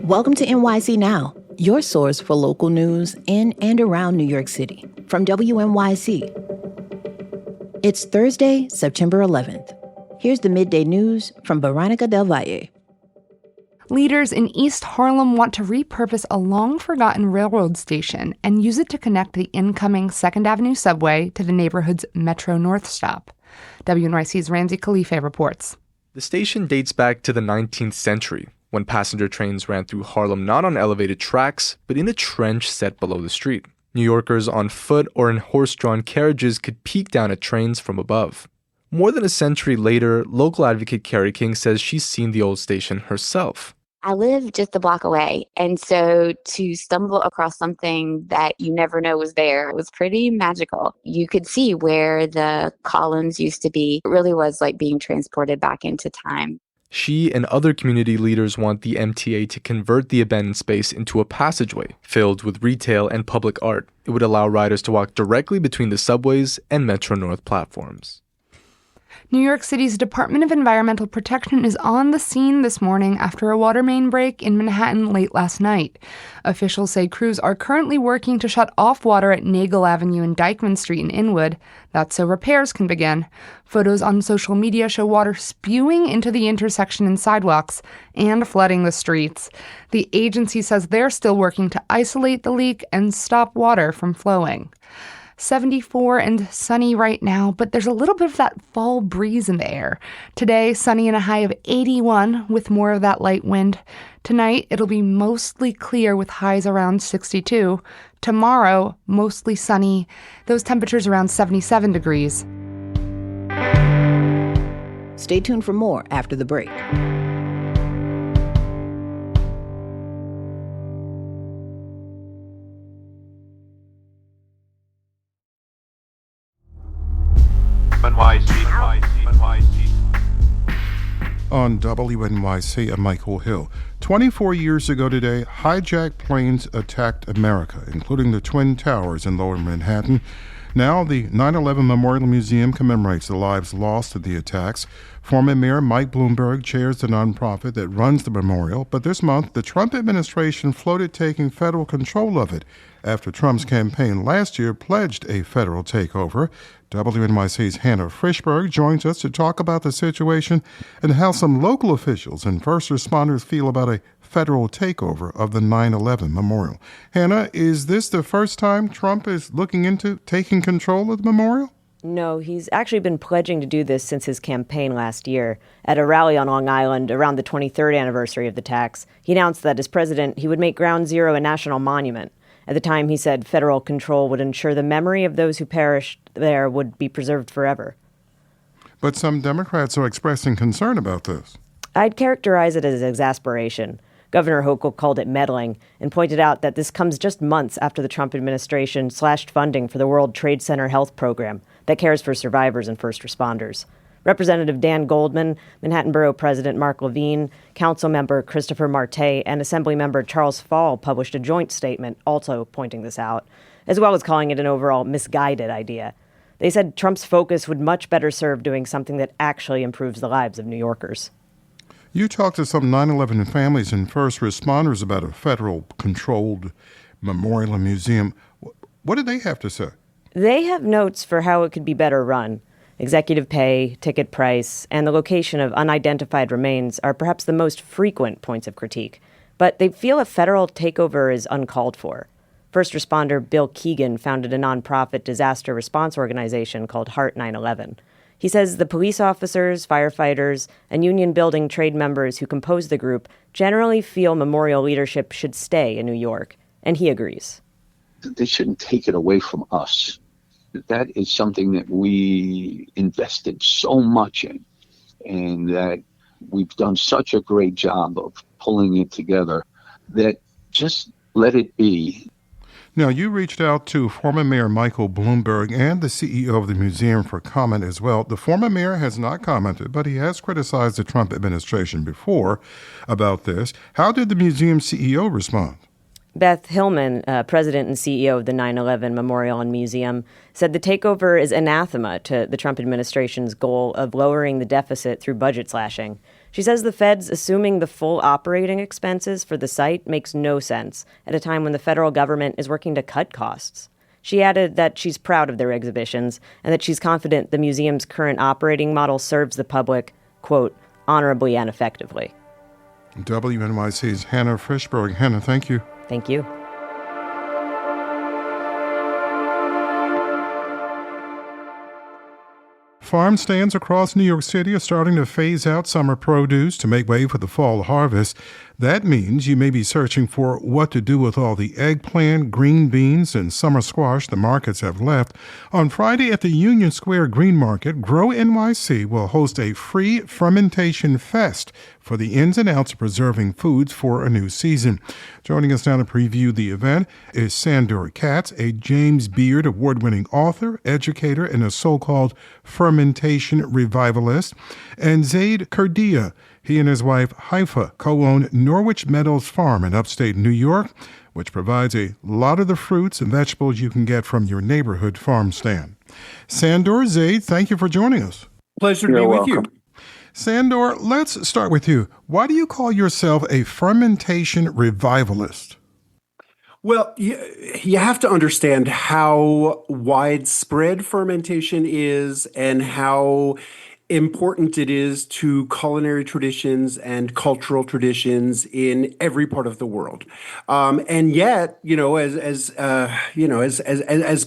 Welcome to NYC Now, your source for local news in and around New York City, from WNYC. It's Thursday, September 11th. Here's the midday news from Veronica Del Valle. Leaders in East Harlem want to repurpose a long-forgotten railroad station and use it to connect the incoming 2nd Avenue subway to the neighborhood's Metro North stop. WNYC's Ramsey Khalife reports. The station dates back to the 19th century, when passenger trains ran through Harlem not on elevated tracks, but in a trench set below the street. New Yorkers on foot or in horse-drawn carriages could peek down at trains from above. More than a century later, local advocate Carrie King says she's seen the old station herself. I live just a block away, and so to stumble across something that you never know was there was pretty magical. You could see where the columns used to be. It really was like being transported back into time. She and other community leaders want the MTA to convert the abandoned space into a passageway filled with retail and public art. It would allow riders to walk directly between the subways and Metro North platforms. New York City's Department of Environmental Protection is on the scene this morning after a water main break in Manhattan late last night. Officials say crews are currently working to shut off water at Nagel Avenue and Dyckman Street in Inwood. That's so repairs can begin. Photos on social media show water spewing into the intersection and sidewalks and flooding the streets. The agency says they're still working to isolate the leak and stop water from flowing. 74 and sunny right now, but there's a little bit of that fall breeze in the air. Today, sunny and a high of 81 with more of that light wind. Tonight, it'll be mostly clear with highs around 62. Tomorrow, mostly sunny. Those temperatures around 77 degrees. Stay tuned for more after the break. On WNYC, I'm Michael Hill. 24 years ago today, hijacked planes attacked America, including the Twin Towers in Lower Manhattan. Now, the 9/11 Memorial Museum commemorates the lives lost to the attacks. Former Mayor Mike Bloomberg chairs the nonprofit that runs the memorial, but this month, the Trump administration floated taking federal control of it after Trump's campaign last year pledged a federal takeover. WNYC's Hannah Frishberg joins us to talk about the situation and how some local officials and first responders feel about a federal takeover of the 9/11 memorial. Hannah, is this the first time Trump is looking into taking control of the memorial? No, he's actually been pledging to do this since his campaign last year. At a rally on Long Island around the 23rd anniversary of the attacks, he announced that as president, he would make Ground Zero a national monument. At the time, he said federal control would ensure the memory of those who perished there would be preserved forever. But some Democrats are expressing concern about this. I'd characterize it as exasperation. Governor Hochul called it meddling and pointed out that this comes just months after the Trump administration slashed funding for the World Trade Center health program that cares for survivors and first responders. Representative Dan Goldman, Manhattan Borough President Mark Levine, Council Member Christopher Marte, and Assemblymember Charles Fall published a joint statement also pointing this out, as well as calling it an overall misguided idea. They said Trump's focus would much better serve doing something that actually improves the lives of New Yorkers. You talked to some 9/11 families and first responders about a federal-controlled memorial and museum. What did they have to say? They have notes for how it could be better run. Executive pay, ticket price, and the location of unidentified remains are perhaps the most frequent points of critique. But they feel a federal takeover is uncalled for. First responder Bill Keegan founded a nonprofit disaster response organization called Heart 9/11. He says the police officers, firefighters, and union building trade members who compose the group generally feel memorial leadership should stay in New York, and he agrees. They shouldn't take it away from us. That is something that we invested so much in, and that we've done such a great job of pulling it together, that just let it be. Now, you reached out to former Mayor Michael Bloomberg and the CEO of the museum for comment as well. The former mayor has not commented, but he has criticized the Trump administration before about this. How did the museum CEO respond? Beth Hillman, president and CEO of the 9/11 Memorial and Museum, said the takeover is anathema to the Trump administration's goal of lowering the deficit through budget slashing. She says the Fed's assuming the full operating expenses for the site makes no sense at a time when the federal government is working to cut costs. She added that she's proud of their exhibitions and that she's confident the museum's current operating model serves the public, quote, honorably and effectively. WNYC's Hannah Frishberg. Hannah, thank you. Thank you. Farm stands across New York City are starting to phase out summer produce to make way for the fall harvest. That means you may be searching for what to do with all the eggplant, green beans, and summer squash the markets have left. On Friday at the Union Square Greenmarket, GrowNYC will host a free Fermentation Fest for the ins and outs of preserving foods for a new season. Joining us now to preview the event is Sandor, Katz, a James Beard award-winning author, educator, and a so-called fermentation revivalist, and Zaid Kurdieh. He and his wife, Haifa, co-own Norwich Meadows Farm in upstate New York, which provides a lot of the fruits and vegetables you can get from your neighborhood farm stand. Sandor, Zaid, thank you for joining us. Pleasure to be with you. Sandor, let's start with you. Why do you call yourself a fermentation revivalist? Well, you have to understand how widespread fermentation is and how important it is to culinary traditions and cultural traditions in every part of the world. And yet, as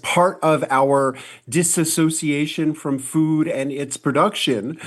part of our disassociation from food and its production,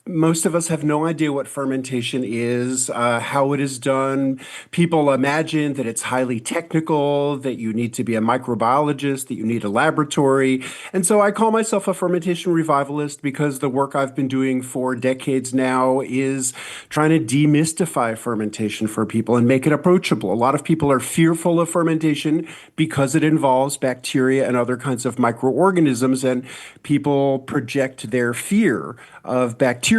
most of us have no idea what fermentation is, how it is done. People imagine that it's highly technical, that you need to be a microbiologist, that you need a laboratory. And so I call myself a fermentation revivalist because the work I've been doing for decades now is trying to demystify fermentation for people and make it approachable. A lot of people are fearful of fermentation because it involves bacteria and other kinds of microorganisms, and people project their fear of bacteria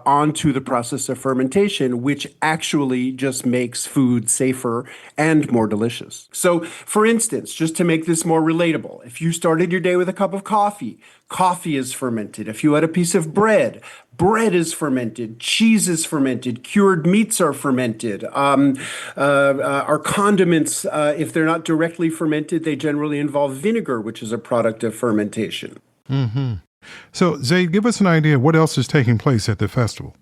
onto the process of fermentation, which actually just makes food safer and more delicious. So, for instance, just to make this more relatable, if you started your day with a cup of coffee, coffee is fermented. If you had a piece of bread, bread is fermented, cheese is fermented, cured meats are fermented. Our condiments, if they're not directly fermented, they generally involve vinegar, which is a product of fermentation. Mm-hmm. So, Zaid, give us an idea of what else is taking place at the festival.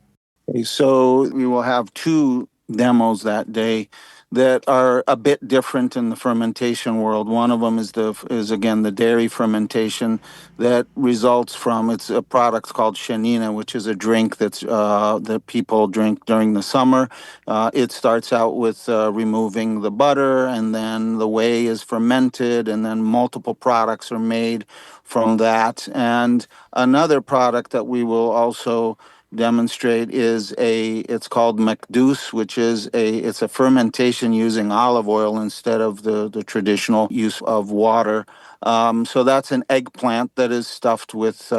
Okay, so we will have two demos that day that are a bit different in the fermentation world. One of them is again the dairy fermentation that results from it's a product called shanina, which is a drink that people drink during the summer. It starts out with removing the butter, and then the whey is fermented, and then multiple products are made from that. And another product that we will also demonstrate is it's called Meadows, which is it's a fermentation using olive oil instead of the traditional use of water. So that's an eggplant that is stuffed with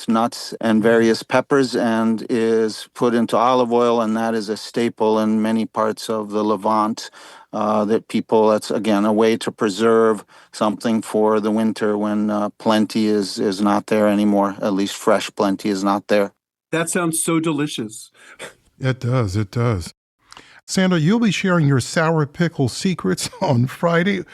nuts and various peppers and is put into olive oil, and that is a staple in many parts of the Levant. That's again a way to preserve something for the winter when plenty is not there anymore. At least fresh plenty is not there. That sounds so delicious. It does. Sandor, you'll be sharing your sour pickle secrets on Friday.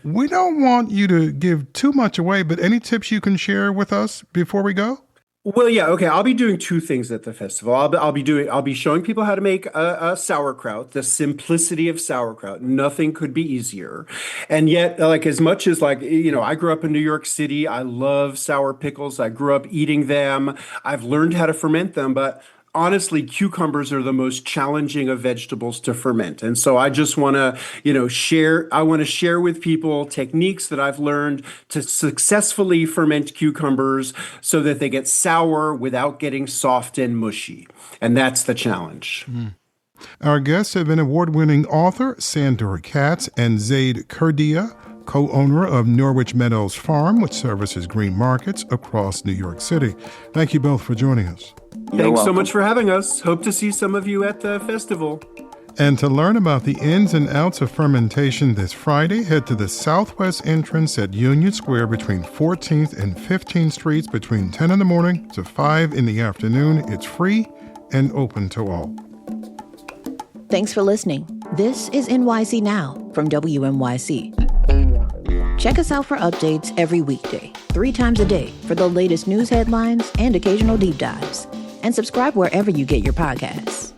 We don't want you to give too much away, but any tips you can share with us before we go? Well, yeah, okay. I'll be doing two things at the festival. I'll be showing people how to make a sauerkraut, the simplicity of sauerkraut. Nothing could be easier. And yet, as much as I grew up in New York City. I love sour pickles. I grew up eating them. I've learned how to ferment them, but honestly, cucumbers are the most challenging of vegetables to ferment. And so I just want to, share with people techniques that I've learned to successfully ferment cucumbers so that they get sour without getting soft and mushy. And that's the challenge. Our guests have been award-winning author Sandor Katz and Zaid Kurdieh, co-owner of Norwich Meadows Farm, which services green markets across New York City. Thank you both for joining us. Thanks so much for having us. Hope to see some of you at the festival. And to learn about the ins and outs of fermentation this Friday, head to the southwest entrance at Union Square between 14th and 15th Streets between 10 in the morning to 5 in the afternoon. It's free and open to all. Thanks for listening. This is NYC Now from WNYC. Check us out for updates every weekday, 3 times a day for the latest news headlines and occasional deep dives. And subscribe wherever you get your podcasts.